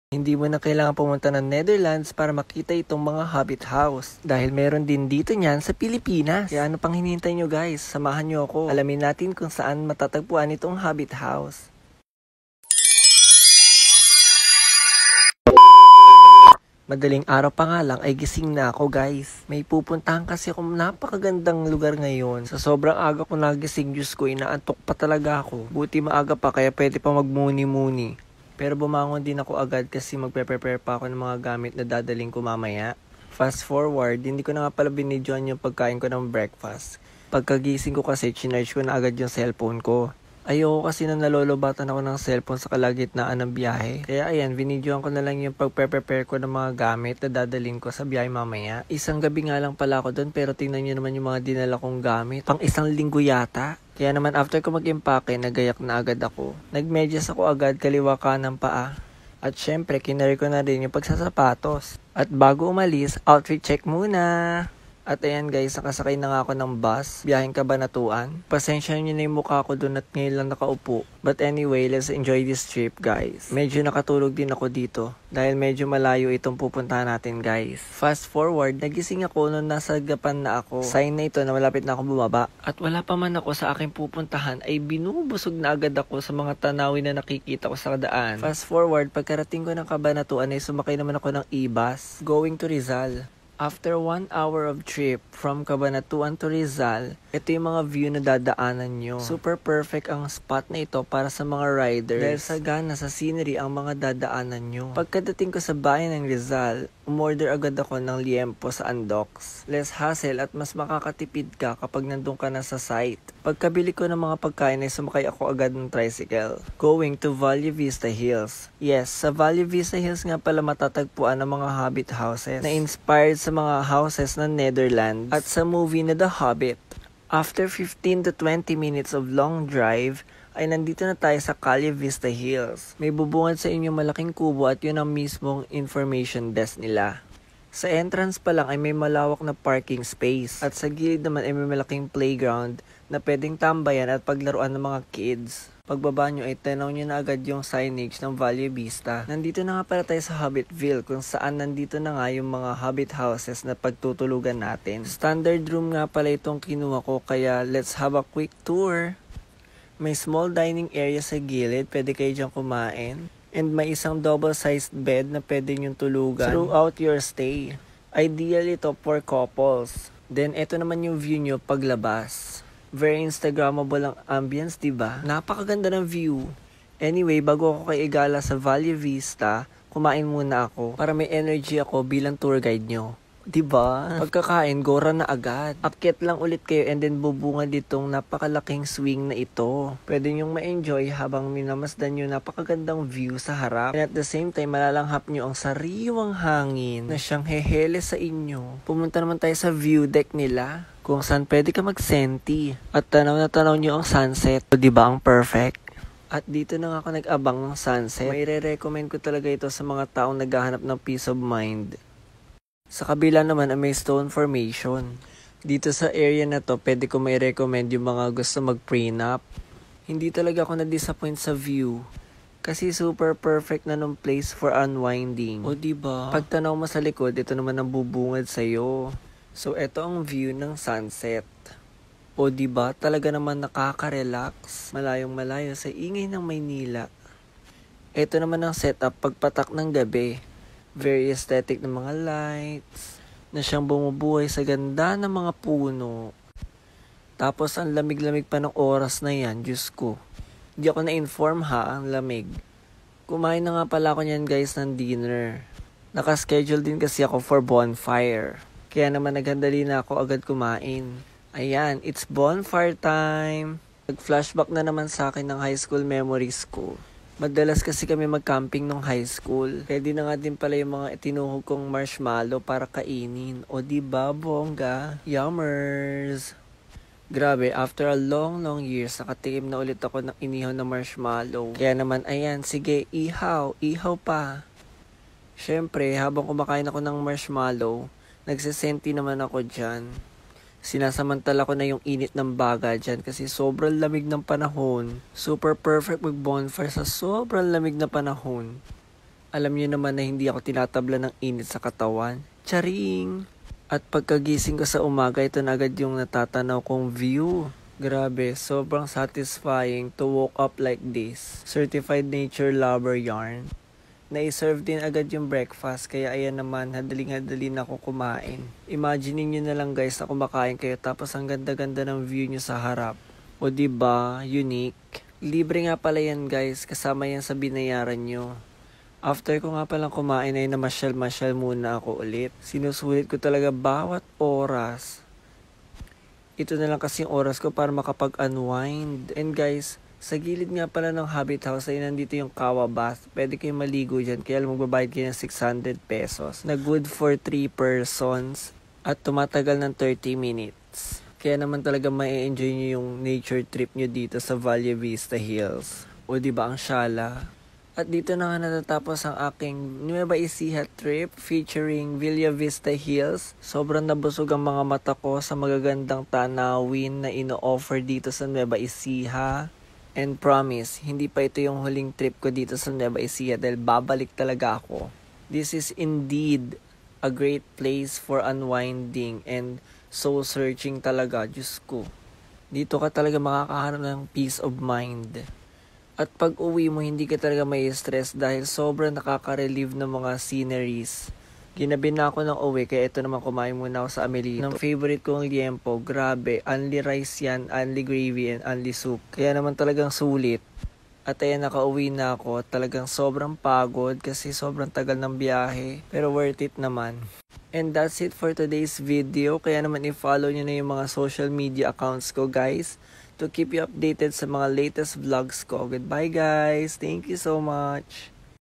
Hindi mo na kailangan pumunta ng Netherlands para makita itong mga Hobbit House. Dahil meron din dito niyan sa Pilipinas. Kaya ano pang hinihintay nyo guys? Samahan nyo ako. Alamin natin kung saan matatagpuan itong Hobbit House. Madaling araw pa nga lang ay gising na ako guys. May pupuntahan kasi akong napakagandang lugar ngayon. Sa sobrang aga ko nagising, Diyos ko, inaantok pa talaga ako. Buti maaga pa kaya pwede pa magmuni-muni. Pero bumangon din ako agad kasi magpe-prepare pa ako ng mga gamit na dadaling ko mamaya. Fast forward, hindi ko na nga pala binidyoan yung pagkain ko ng breakfast. Pagkagising ko kasi, chinarge ko na agad yung cellphone ko. Ayoko kasi na nalolobatan ako ng cellphone sa kalagitnaan ng biyahe. Kaya ayan, binidyoan ko na lang yung pagpe-prepare ko ng mga gamit na dadaling ko sa biyahe mamaya. Isang gabi nga lang pala ako doon pero tingnan nyo naman yung mga dinala kong gamit. Pang isang linggo yata. Kaya naman after ko mag-impake, nagayak na agad ako. Nagmedyas ako agad kaliwa kanang paa. At syempre, kinari ko na rin yung pagsasapatos. At bago umalis, outfit check muna. At ayan guys, nakasakay na nga ako ng bus, biyaheng Cabanatuan. Pasensya nyo na yung mukha ko dun at ngayon lang nakaupo. But anyway, let's enjoy this trip guys. Medyo nakatulog din ako dito, dahil medyo malayo itong pupuntahan natin guys. Fast forward, nagising ako nung nasa gapan na ako. Sign na ito na malapit na ako bumaba. At wala pa man ako sa aking pupuntahan, ay binubusog na agad ako sa mga tanawin na nakikita ko sa daan. Fast forward, pagkarating ko ng Cabanatuan ay sumakay naman ako ng e-bus, going to Rizal. After 1 hour of trip from Cabanatuan to Rizal, ito yung mga view na dadaanan nyo. Super perfect ang spot na ito para sa mga riders. Dahil sagana sa scenery ang mga dadaanan nyo. Pagkadating ko sa bayan ng Rizal, umorder agad ako ng liempo sa Andox. Less hassle at mas makakatipid ka kapag nandun ka na sa site. Pagkabili ko ng mga pagkain ay sumakay ako agad ng tricycle. Going to Valle Vista Hills. Yes, sa Valle Vista Hills nga pala matatagpuan ang mga Hobbit houses na inspired sa mga houses ng Netherlands at sa movie na The Hobbit. After 15 to 20 minutes of long drive, ay nandito na tayo sa Calle Vista Hills. May bubungad sa inyong malaking kubo at yun ang mismong information desk nila. Sa entrance pa lang ay may malawak na parking space at sa gilid naman ay may malaking playground na pwedeng tambayan at paglaruan ng mga kids. Pagbaba nyo ay tanaw nyo na agad yung signage ng Valle Vista. Nandito na nga pala tayo sa Hobbitville kung saan nandito na nga yung mga Hobbit houses na pagtutulugan natin. Standard room nga pala itong kinuha ko kaya let's have a quick tour. May small dining area sa gilid, pwede kayo dyan kumain. And may isang double-sized bed na pwede nyong tulugan throughout your stay. Ideal ito for couples. Then, ito naman yung view nyo paglabas. Very Instagrammable ang ambience, diba? Napakaganda ng view. Anyway, bago ako kay Igala sa Valle Vista, kumain muna ako para may energy ako bilang tour guide nyo. Diba? Pagkakain, gora na agad. Akyat lang ulit kayo and then bubungad ditong napakalaking swing na ito. Pwede nyong ma-enjoy habang minamasdan nyo napakagandang view sa harap. And at the same time, malalanghap nyo ang sariwang hangin na siyang hehele sa inyo. Pumunta naman tayo sa view deck nila kung saan pwede ka mag-senti. At tanaw na tanaw nyo ang sunset. So, diba ang perfect? At dito na nga ako nag-abang ng sunset. May re-recommend ko talaga ito sa mga taong naghahanap ng peace of mind. Sa kabila naman ay may stone formation. Dito sa area na to, pwede ko may recommend yung mga gusto mag-prenup. Hindi talaga ako na-disappoint sa view. Kasi super perfect na nung place for unwinding. O diba? Pagtanaw mo sa likod, ito naman ang bubungad sa'yo. So, ito ang view ng sunset. O diba? Talaga naman nakaka-relax. Malayong malayo sa ingay ng Maynila. Ito naman ang setup pagpatak ng gabi. Very aesthetic ng mga lights na siyang bumubuhay sa ganda ng mga puno. Tapos ang lamig-lamig pa ng oras na yan, Diyos ko. Hindi ako na-inform ang lamig. Kumain na nga pala ako niyan guys ng dinner. Nakaschedule din kasi ako for bonfire. Kaya naman naghandali na ako agad kumain. Ayan, it's bonfire time. Nag-flashback na naman sa akin ng high school memories ko. Madalas kasi kami mag-camping nung high school. Pwede na nga din pala yung mga itinuhog kong marshmallow para kainin. O diba, bongga? Yummers! Grabe, after a long years, nakatikim na ulit ako ng inihaw na marshmallow. Kaya naman, ayan, sige, ihaw pa. Syempre, habang kumakain ako ng marshmallow, nagsisenti naman ako dyan. Sinasamantala ko na yung init ng baga dyan kasi sobrang lamig ng panahon. Super perfect mag-bonfire sa sobrang lamig na panahon. Alam niyo naman na hindi ako tinatabla ng init sa katawan. Charing! At pagkagising ko sa umaga, ito na agad yung natatanaw kong view. Grabe, sobrang satisfying to woke up like this. Certified nature lover yarn. Nai-serve din agad yung breakfast, kaya ayan naman, hadaling-hadali na ako kumain. Imagine niyo na lang guys na kumakain kayo tapos ang ganda-ganda ng view nyo sa harap. O diba, unique. Libre nga pala yan guys, kasama yan sa binayaran nyo. After ko nga palang kumain ay namasyal-masyal muna ako ulit. Sinusulit ko talaga bawat oras. Ito na lang kasi yung oras ko para makapag-unwind. And guys, sa gilid nga pala ng Habit House ay nandito yung Kawa Bath. Pwede kayong maligo dyan kaya magbabayad kayo ng 600 pesos. Na good for 3 persons at tumatagal ng 30 minutes. Kaya naman talaga ma-enjoy nyo yung nature trip nyo dito sa Valle Vista Hills. O diba ang syala? At dito na nga natatapos ang aking Nueva Ecija trip featuring Villa Vista Hills. Sobrang nabusog ang mga mata ko sa magagandang tanawin na ino-offer dito sa Nueva Ecija. And promise, hindi pa ito yung huling trip ko dito sa Nueva Ecija dahil babalik talaga ako. This is indeed a great place for unwinding and soul searching talaga, Diyos ko. Dito ka talaga makakahanap ng peace of mind. At pag uwi mo, hindi ka talaga may stress dahil sobrang nakaka-relieve ng mga sceneries. Ginabi na ako ng uwi, kaya ito naman kumain muna ako sa Amelito. Ng favorite kong liempo, grabe, only rice yan, only gravy, and only soup. Kaya naman talagang sulit. At ayan, nakauwi na ako. Talagang sobrang pagod kasi sobrang tagal ng biyahe. Pero worth it naman. And that's it for today's video. Kaya naman i-follow nyo na yung mga social media accounts ko guys, to keep you updated sa mga latest vlogs ko. Goodbye guys! Thank you so much!